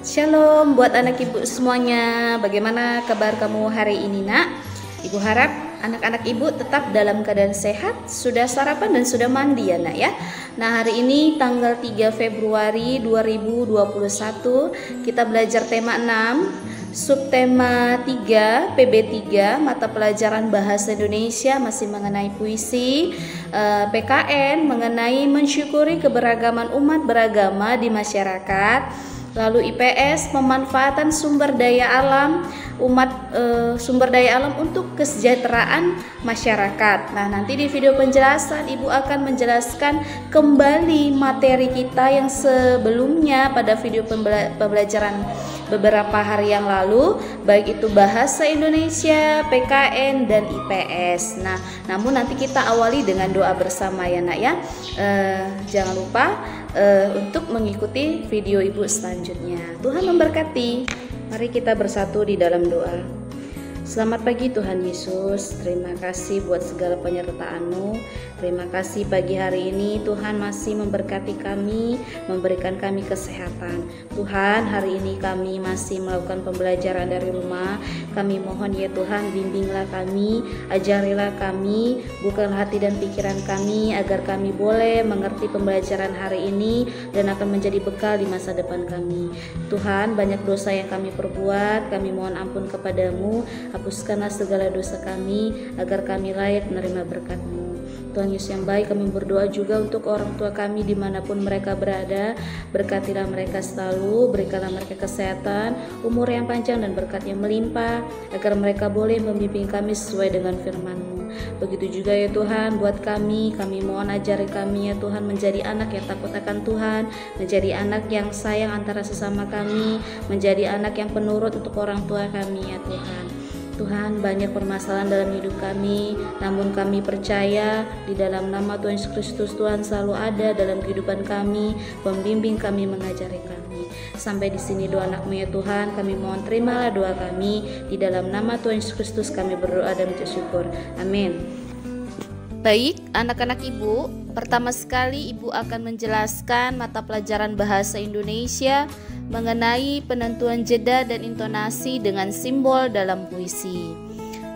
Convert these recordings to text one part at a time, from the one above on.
Shalom buat anak ibu semuanya. Bagaimana kabar kamu hari ini, nak? Ibu harap anak-anak ibu tetap dalam keadaan sehat, sudah sarapan dan sudah mandi ya, nak ya. Nah, hari ini tanggal 3 Februari 2021 kita belajar tema 6, subtema 3, PB3, mata pelajaran bahasa Indonesia masih mengenai puisi, PKN mengenai mensyukuri keberagaman umat beragama di masyarakat. Lalu IPS pemanfaatan sumber daya alam sumber daya alam untuk kesejahteraan masyarakat. Nah, nanti di video penjelasan Ibu akan menjelaskan kembali materi kita yang sebelumnya pada video pembelajaran beberapa hari yang lalu, baik itu bahasa Indonesia, PKN dan IPS. Nah, namun nanti kita awali dengan doa bersama ya, nak ya. Jangan lupa untuk mengikuti video Ibu selanjutnya. Tuhan memberkati. Mari kita bersatu di dalam doa. Selamat pagi Tuhan Yesus, terima kasih buat segala penyertaan-Mu. Terima kasih pagi hari ini Tuhan masih memberkati kami, memberikan kami kesehatan. Tuhan, hari ini kami masih melakukan pembelajaran dari rumah. Kami mohon ya Tuhan, bimbinglah kami, ajarilah kami, bukalah hati dan pikiran kami agar kami boleh mengerti pembelajaran hari ini dan akan menjadi bekal di masa depan kami. Tuhan, banyak dosa yang kami perbuat, kami mohon ampun kepadamu. Hapuskanlah segala dosa kami agar kami layak menerima berkat-Mu. Tuhan Yesus yang baik, kami berdoa juga untuk orang tua kami dimanapun mereka berada. Berkatilah mereka selalu, berikanlah mereka kesehatan, umur yang panjang dan berkat yang melimpah, agar mereka boleh membimbing kami sesuai dengan firman-Mu. Begitu juga ya Tuhan buat kami mohon ajari kami ya Tuhan menjadi anak yang takut akan Tuhan, menjadi anak yang sayang antara sesama kami, menjadi anak yang penurut untuk orang tua kami ya Tuhan. Tuhan, banyak permasalahan dalam hidup kami, namun kami percaya di dalam nama Tuhan Yesus Kristus Tuhan selalu ada dalam kehidupan kami, membimbing kami, mengajari kami. Sampai di sini doa anak-Mu ya Tuhan, kami mohon terimalah doa kami, di dalam nama Tuhan Yesus Kristus kami berdoa dan bersyukur. Amin. Baik, anak-anak Ibu, pertama sekali Ibu akan menjelaskan mata pelajaran bahasa Indonesia mengenai penentuan jeda dan intonasi dengan simbol dalam puisi.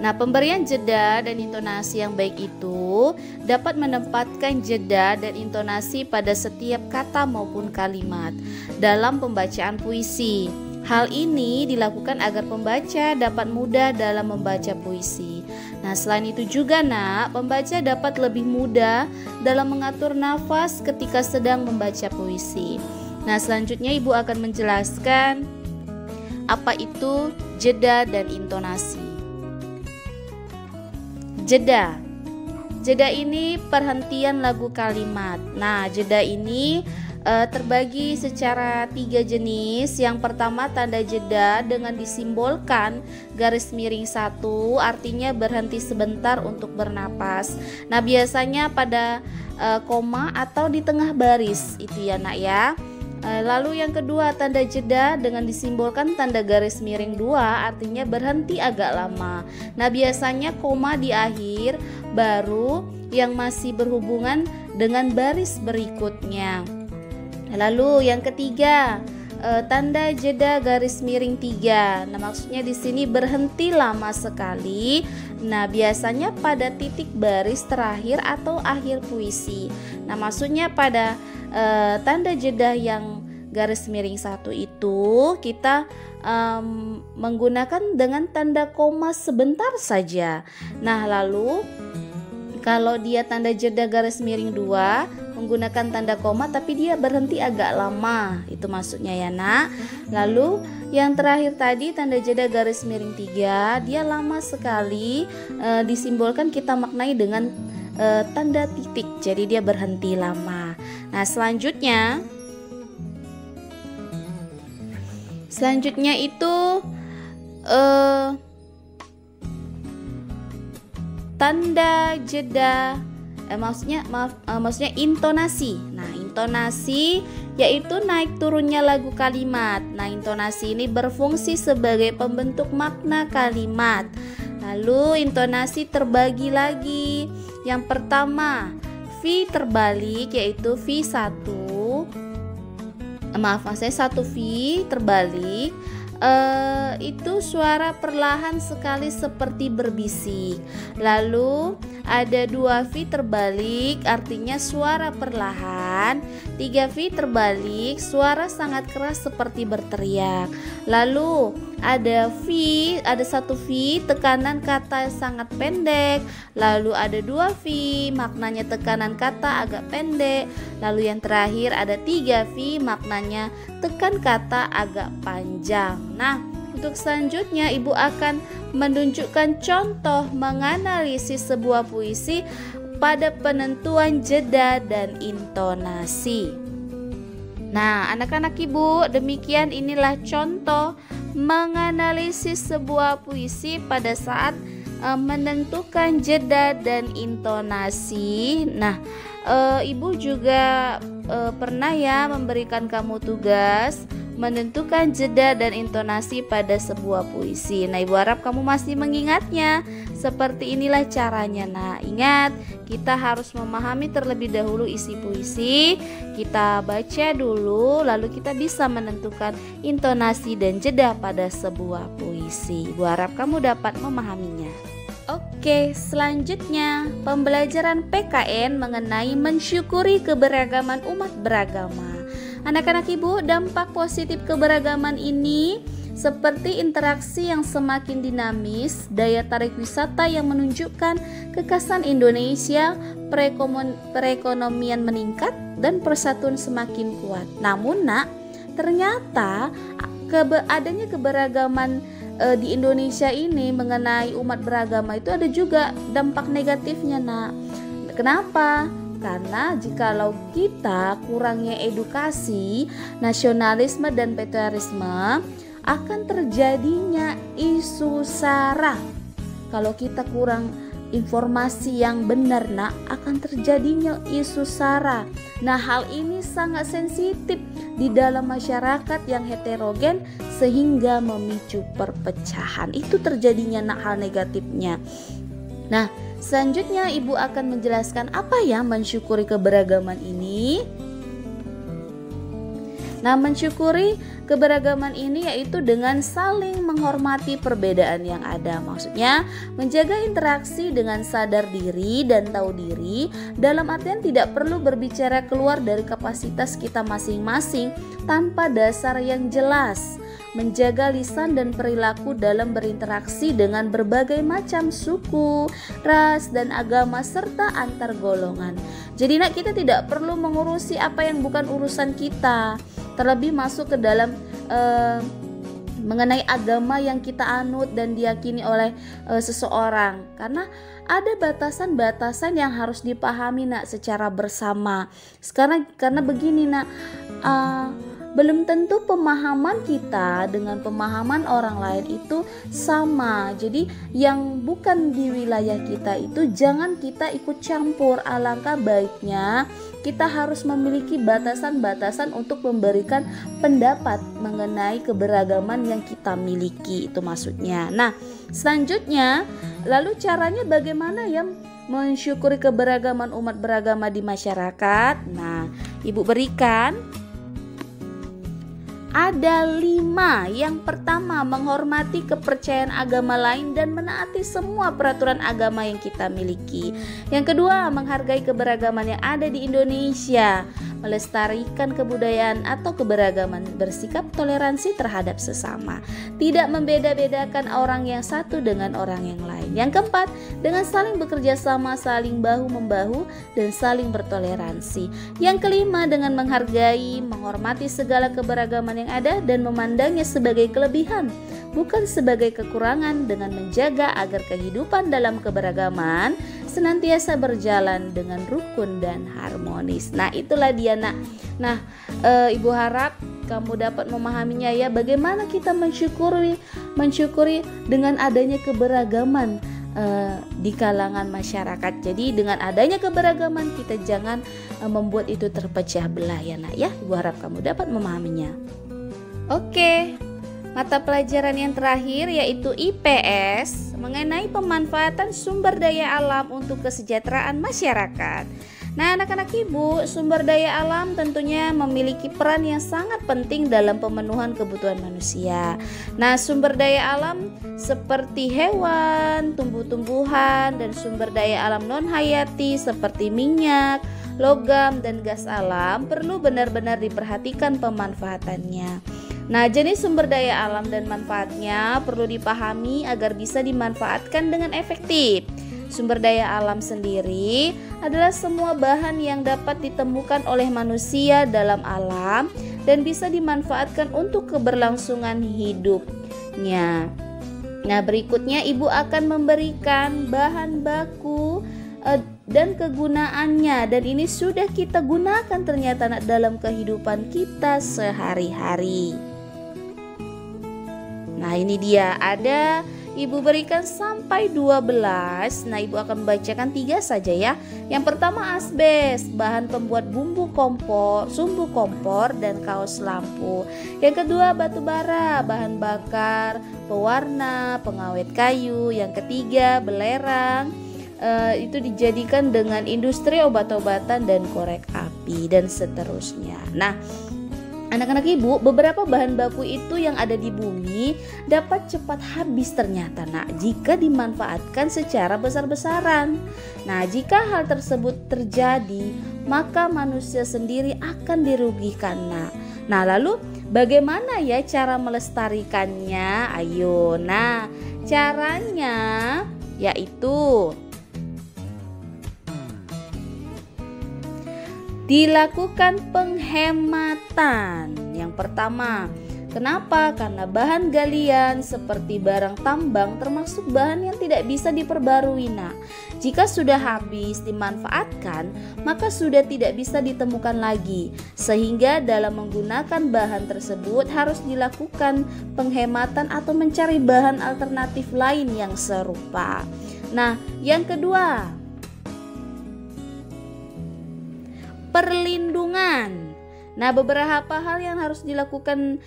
Nah, pemberian jeda dan intonasi yang baik itu dapat menempatkan jeda dan intonasi pada setiap kata maupun kalimat dalam pembacaan puisi. Hal ini dilakukan agar pembaca dapat mudah dalam membaca puisi. Nah, selain itu juga nak, pembaca dapat lebih mudah dalam mengatur nafas ketika sedang membaca puisi. Nah, selanjutnya Ibu akan menjelaskan apa itu jeda dan intonasi. Jeda. Jeda ini perhentian lagu kalimat. Nah, jeda ini terbagi secara 3 jenis. Yang pertama, tanda jeda dengan disimbolkan garis miring 1, artinya berhenti sebentar untuk bernapas. Nah, biasanya pada koma atau di tengah baris itu ya nak ya. Lalu yang kedua, tanda jeda dengan disimbolkan tanda garis miring 2, artinya berhenti agak lama. Nah, biasanya koma di akhir, baru yang masih berhubungan dengan baris berikutnya. Lalu yang ketiga, tanda jeda garis miring 3. Nah, maksudnya di sini berhenti lama sekali. Nah, biasanya pada titik baris terakhir atau akhir puisi. Nah, maksudnya pada tanda jeda yang garis miring 1 itu kita menggunakan dengan tanda koma sebentar saja. Nah, lalu kalau dia tanda jeda garis miring 2 menggunakan tanda koma tapi dia berhenti agak lama, itu maksudnya ya nak. Lalu yang terakhir tadi tanda jeda garis miring 3, dia lama sekali, disimbolkan kita maknai dengan tanda titik, jadi dia berhenti lama. Nah, selanjutnya itu tanda jeda, maksudnya intonasi. Nah, intonasi yaitu naik turunnya lagu kalimat. Nah, intonasi ini berfungsi sebagai pembentuk makna kalimat. Lalu intonasi terbagi lagi. Yang pertama, V terbalik yaitu V1. maaf saya 1 V terbalik itu suara perlahan sekali seperti berbisik. Lalu ada 2 V terbalik artinya suara perlahan. 3 V terbalik suara sangat keras seperti berteriak. Lalu ada 1 V tekanan kata sangat pendek. Lalu ada 2 V maknanya tekanan kata agak pendek. Lalu yang terakhir ada 3 V maknanya tekan kata agak panjang. Nah, untuk selanjutnya Ibu akan menunjukkan contoh menganalisis sebuah puisi pada penentuan jeda dan intonasi. Nah, anak-anak Ibu, demikian inilah contoh menganalisis sebuah puisi pada saat menentukan jeda dan intonasi. Nah, Ibu juga pernah ya memberikan kamu tugas menentukan jeda dan intonasi pada sebuah puisi. Nah, Ibu harap kamu masih mengingatnya. Seperti inilah caranya. Nah, ingat, kita harus memahami terlebih dahulu isi puisi. Kita baca dulu, lalu kita bisa menentukan intonasi dan jeda pada sebuah puisi. Ibu harap kamu dapat memahaminya. Oke, selanjutnya pembelajaran PKN mengenai mensyukuri keberagaman umat beragama. Anak-anak Ibu, dampak positif keberagaman ini seperti interaksi yang semakin dinamis, daya tarik wisata yang menunjukkan kekhasan Indonesia, perekonomian meningkat, dan persatuan semakin kuat. Namun Nak, ternyata adanya keberagaman di Indonesia ini mengenai umat beragama itu ada juga dampak negatifnya, Nak. Kenapa? Karena jikalau kita kurangnya edukasi, nasionalisme dan patriotisme, akan terjadinya isu sara. Kalau kita kurang informasi yang benar, Nak, akan terjadinya isu sara. Nah, hal ini sangat sensitif di dalam masyarakat yang heterogen sehingga memicu perpecahan. Itu terjadinya, Nak, hal negatifnya. Nah, selanjutnya Ibu akan menjelaskan apa ya mensyukuri keberagaman ini. Nah, mensyukuri keberagaman ini yaitu dengan saling menghormati perbedaan yang ada. Maksudnya menjaga interaksi dengan sadar diri dan tahu diri, dalam artian tidak perlu berbicara keluar dari kapasitas kita masing-masing tanpa dasar yang jelas. Menjaga lisan dan perilaku dalam berinteraksi dengan berbagai macam suku, ras, dan agama serta antar golongan. Jadi Nak, kita tidak perlu mengurusi apa yang bukan urusan kita, terlebih masuk ke dalam mengenai agama yang kita anut dan diyakini oleh seseorang, karena ada batasan-batasan yang harus dipahami, Nak, secara bersama. Karena begini, Nak, belum tentu pemahaman kita dengan pemahaman orang lain itu sama. Jadi yang bukan di wilayah kita itu jangan kita ikut campur. Alangkah baiknya kita harus memiliki batasan-batasan untuk memberikan pendapat mengenai keberagaman yang kita miliki, itu maksudnya. Nah, selanjutnya lalu caranya bagaimana ya mensyukuri keberagaman umat beragama di masyarakat? Nah, Ibu berikan ada 5. Yang pertama, menghormati kepercayaan agama lain dan menaati semua peraturan agama yang kita miliki. Yang kedua, menghargai keberagaman yang ada di Indonesia, melestarikan kebudayaan atau keberagaman, bersikap toleransi terhadap sesama, tidak membeda-bedakan orang yang satu dengan orang yang lain. Yang keempat, dengan saling bekerja sama, saling bahu-membahu, dan saling bertoleransi. Yang kelima, dengan menghargai, menghormati segala keberagaman yang ada dan memandangnya sebagai kelebihan, bukan sebagai kekurangan, dengan menjaga agar kehidupan dalam keberagaman senantiasa berjalan dengan rukun dan harmonis. Nah, itulah dia, Nak. Nah, Ibu harap kamu dapat memahaminya ya, bagaimana kita mensyukuri dengan adanya keberagaman di kalangan masyarakat. Jadi dengan adanya keberagaman kita jangan membuat itu terpecah belah ya, Nak ya. Ibu harap kamu dapat memahaminya. Oke. Mata pelajaran yang terakhir yaitu IPS mengenai pemanfaatan sumber daya alam untuk kesejahteraan masyarakat. Nah, anak-anak ibu, sumber daya alam tentunya memiliki peran yang sangat penting dalam pemenuhan kebutuhan manusia. Nah, sumber daya alam seperti hewan, tumbuh-tumbuhan, dan sumber daya alam non-hayati seperti minyak, logam, dan gas alam perlu benar-benar diperhatikan pemanfaatannya. Nah, jenis sumber daya alam dan manfaatnya perlu dipahami agar bisa dimanfaatkan dengan efektif. Sumber daya alam sendiri adalah semua bahan yang dapat ditemukan oleh manusia dalam alam dan bisa dimanfaatkan untuk keberlangsungan hidupnya. Nah, berikutnya ibu akan memberikan bahan baku dan kegunaannya, dan ini sudah kita gunakan ternyata dalam kehidupan kita sehari-hari. Nah, ini dia, ada ibu berikan sampai 12. Nah, ibu akan membacakan 3 saja ya. Yang pertama asbes, bahan pembuat bumbu kompor, sumbu kompor dan kaos lampu. Yang kedua batu bara, bahan bakar, pewarna, pengawet kayu. Yang ketiga belerang, itu dijadikan dengan industri obat-obatan dan korek api dan seterusnya. Nah, anak-anak ibu, beberapa bahan baku itu yang ada di bumi dapat cepat habis ternyata jika dimanfaatkan secara besar-besaran. Nah, jika hal tersebut terjadi, maka manusia sendiri akan dirugikan Nah, lalu bagaimana ya cara melestarikannya? Ayo, nah caranya yaitu dilakukan penghematan. Yang pertama, kenapa? Karena bahan galian seperti barang tambang termasuk bahan yang tidak bisa diperbarui. Jika sudah habis dimanfaatkan, maka sudah tidak bisa ditemukan lagi. Sehingga dalam menggunakan bahan tersebut harus dilakukan penghematan atau mencari bahan alternatif lain yang serupa. Nah, yang kedua, perlindungan. Nah, beberapa hal yang harus dilakukan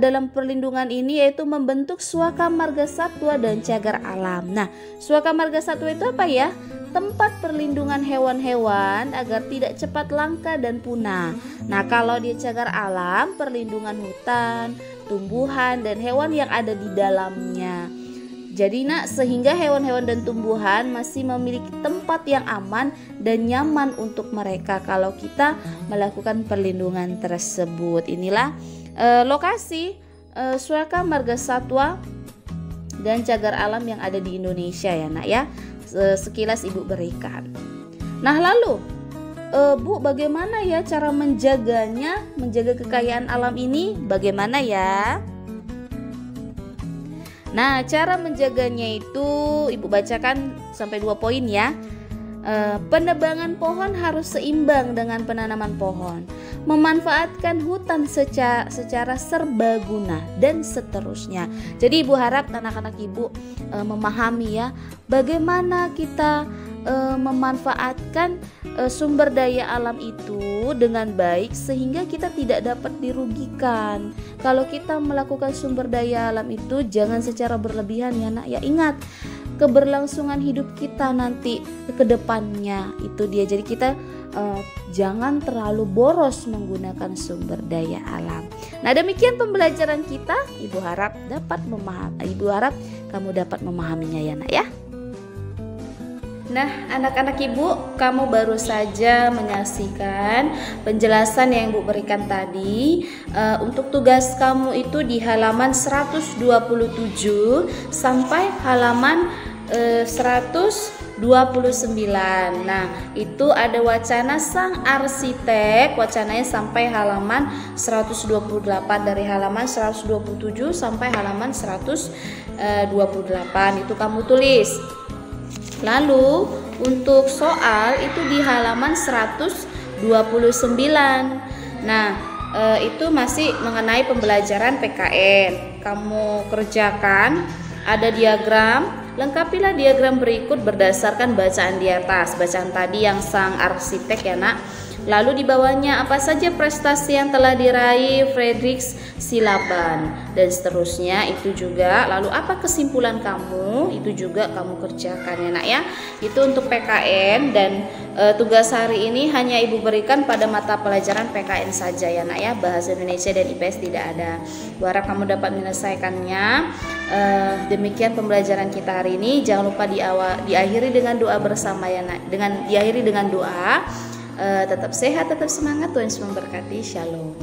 dalam perlindungan ini yaitu membentuk Suaka Marga Satwa dan cagar alam. Nah, Suaka Marga Satwa itu apa ya? Tempat perlindungan hewan-hewan agar tidak cepat langka dan punah. Nah, kalau di cagar alam, perlindungan hutan, tumbuhan, dan hewan yang ada di dalamnya. Jadi sehingga hewan-hewan dan tumbuhan masih memiliki tempat yang aman dan nyaman untuk mereka kalau kita melakukan perlindungan tersebut. Inilah lokasi Suaka Marga Satwa dan cagar alam yang ada di Indonesia ya ya. Sekilas ibu berikan. Nah, lalu Bu, bagaimana ya cara menjaganya, menjaga kekayaan alam ini? Bagaimana ya? Nah, cara menjaganya itu ibu bacakan sampai 2 poin ya. Penebangan pohon harus seimbang dengan penanaman pohon, memanfaatkan hutan secara serbaguna dan seterusnya. Jadi ibu harap anak-anak ibu memahami ya bagaimana kita memanfaatkan sumber daya alam itu dengan baik sehingga kita tidak dapat dirugikan. Kalau kita melakukan sumber daya alam itu jangan secara berlebihan ya ya, ingat keberlangsungan hidup kita nanti ke depannya itu dia. Jadi kita jangan terlalu boros menggunakan sumber daya alam. Nah, demikian pembelajaran kita. Ibu harap kamu dapat memahaminya ya nak ya. Nah, anak-anak ibu, kamu baru saja menyaksikan penjelasan yang ibu berikan tadi. Untuk tugas kamu itu di halaman 127 sampai halaman 129. Nah, itu ada wacana sang arsitek, wacananya sampai halaman 128, dari halaman 127 sampai halaman 128 itu kamu tulis. Lalu untuk soal itu di halaman 129. Nah, itu masih mengenai pembelajaran PKN. Kamu kerjakan, ada diagram, lengkapilah diagram berikut berdasarkan bacaan di atas. Bacaan tadi yang sang arsitek ya nak. Lalu di bawahnya apa saja prestasi yang telah diraih Friedrich Silaban dan seterusnya itu juga. Lalu apa kesimpulan kamu, itu juga kamu kerjakan ya nak ya. Itu untuk PKN dan tugas hari ini hanya ibu berikan pada mata pelajaran PKN saja ya nak ya. Bahasa Indonesia dan IPS tidak ada. Ibu harap kamu dapat menyelesaikannya. Demikian pembelajaran kita hari ini. Jangan lupa diakhiri dengan doa bersama ya nak. Diakhiri dengan doa. Tetap sehat, tetap semangat, Tuhan Yesus memberkati. Shalom.